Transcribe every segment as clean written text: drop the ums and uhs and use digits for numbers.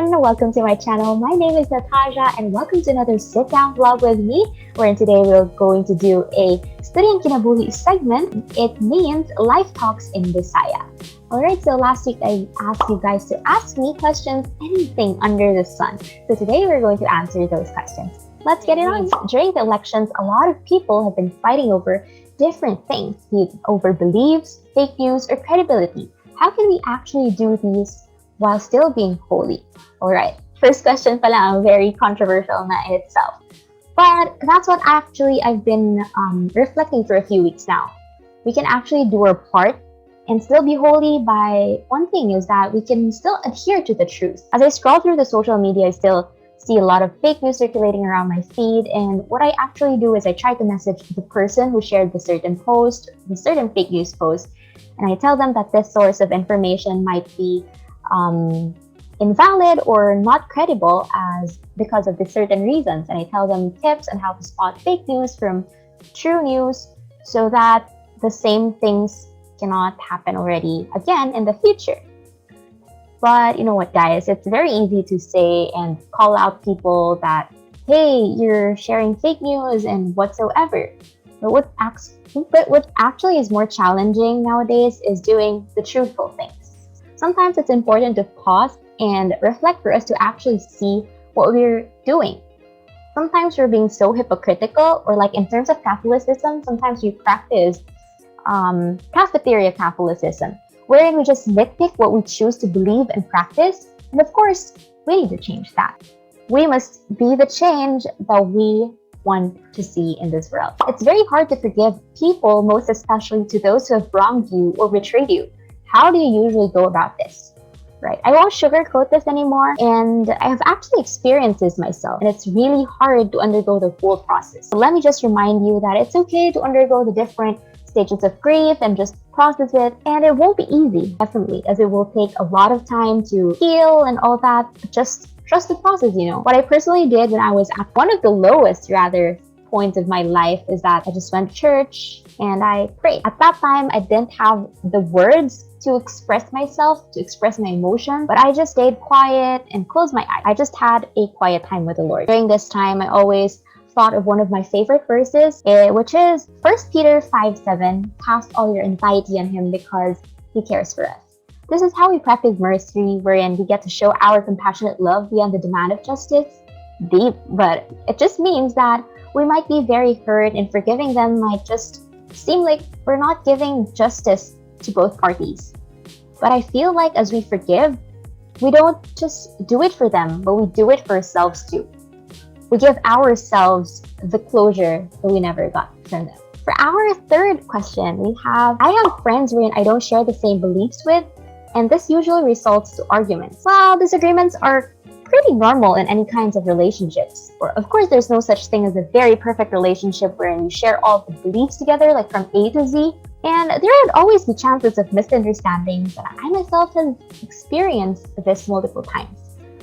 everyone, welcome to my channel. My name is Natasha and welcome to another sit-down vlog with me, wherein today we're going to do a Sturyang Kinabuhi segment. It means life talks in Bisaya. Alright, so last week I asked you guys to ask me questions, anything under the sun. So today we're going to answer those questions. Let's get it on. During the elections, a lot of people have been fighting over different things, be it over beliefs, fake news, or credibility. How can we actually do these while still being holy? Alright, first question pala, very controversial na in itself. But that's what actually I've been reflecting for a few weeks now. We can actually do our part and still be holy by one thing is that we can still adhere to the truth. As I scroll through the social media, I still see a lot of fake news circulating around my feed, and what I actually do is I try to message the person who shared the certain post, the certain fake news post, and I tell them that this source of information might be invalid or not credible because of the certain reasons, and I tell them tips on how to spot fake news from true news so that the same things cannot happen already again in the future. But you know what, guys, it's very easy to say and call out people that, hey, you're sharing fake news and whatsoever. But what actually is more challenging nowadays is doing the truthful things. Sometimes it's important to pause and reflect for us to actually see what we're doing. Sometimes we're being so hypocritical, or like in terms of Catholicism, sometimes we practice cafeteria Catholicism, wherein we just nitpick what we choose to believe and practice. And of course, we need to change that. We must be the change that we want to see in this world. It's very hard to forgive people, most especially to those who have wronged you or betrayed you. How do you usually go about this? Right? I won't sugarcoat this anymore, and I have actually experienced this myself, and it's really hard to undergo the whole process. So let me just remind you that it's okay to undergo the different stages of grief and just process it, and it won't be easy, definitely, as it will take a lot of time to heal and all that. Just trust the process, you know. What I personally did when I was at one of the lowest, points of my life is that I just went to church and I prayed. At that time, I didn't have the words to express myself, to express my emotions, but I just stayed quiet and closed my eyes. I just had a quiet time with the Lord. During this time, I always thought of one of my favorite verses, which is 1 Peter 5:7, cast all your anxiety on Him because He cares for us. This is how we practice mercy, wherein we get to show our compassionate love beyond the demand of justice. Deep, but it just means that we might be very hurt, and forgiving them might just seem like we're not giving justice to both parties. But I feel like as we forgive, we don't just do it for them, but we do it for ourselves too. We give ourselves the closure that we never got from them. For our third question, I have friends wherein I don't share the same beliefs with, and this usually results to arguments. Well, disagreements are pretty normal in any kinds of relationships. Or of course, there's no such thing as a very perfect relationship wherein you share all the beliefs together, like from A to Z. And there would always be chances of misunderstandings, and I myself have experienced this multiple times,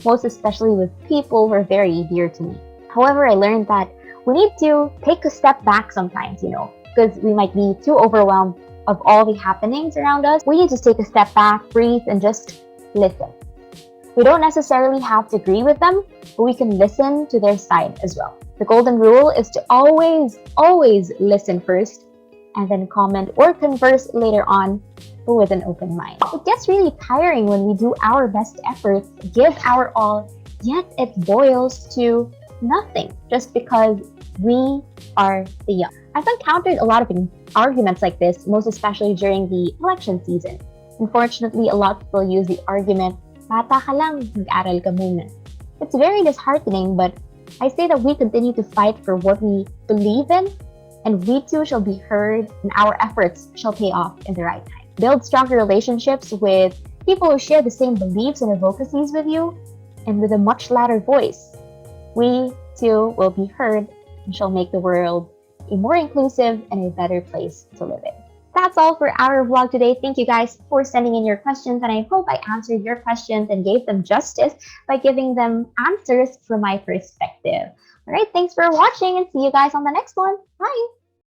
most especially with people who are very dear to me. However, I learned that we need to take a step back sometimes, you know, because we might be too overwhelmed of all the happenings around us. We need to take a step back, breathe, and just listen. We don't necessarily have to agree with them, but we can listen to their side as well. The golden rule is to always listen first and then comment or converse later on, but with an open mind. It gets really tiring when we do our best efforts, give our all, yet it boils to nothing just because we are the young. I've encountered a lot of arguments like this, most especially during the election season. Unfortunately, a lot of people use the argument, bata ka lang, mag-aral ka muna. It's very disheartening, but I say that we continue to fight for what we believe in, and we too shall be heard, and our efforts shall pay off in the right time. Build stronger relationships with people who share the same beliefs and advocacies with you, and with a much louder voice. We too will be heard and shall make the world a more inclusive and a better place to live in. That's all for our vlog today. Thank you guys for sending in your questions, and I hope I answered your questions and gave them justice by giving them answers from my perspective. All right, thanks for watching, and see you guys on the next one. Bye!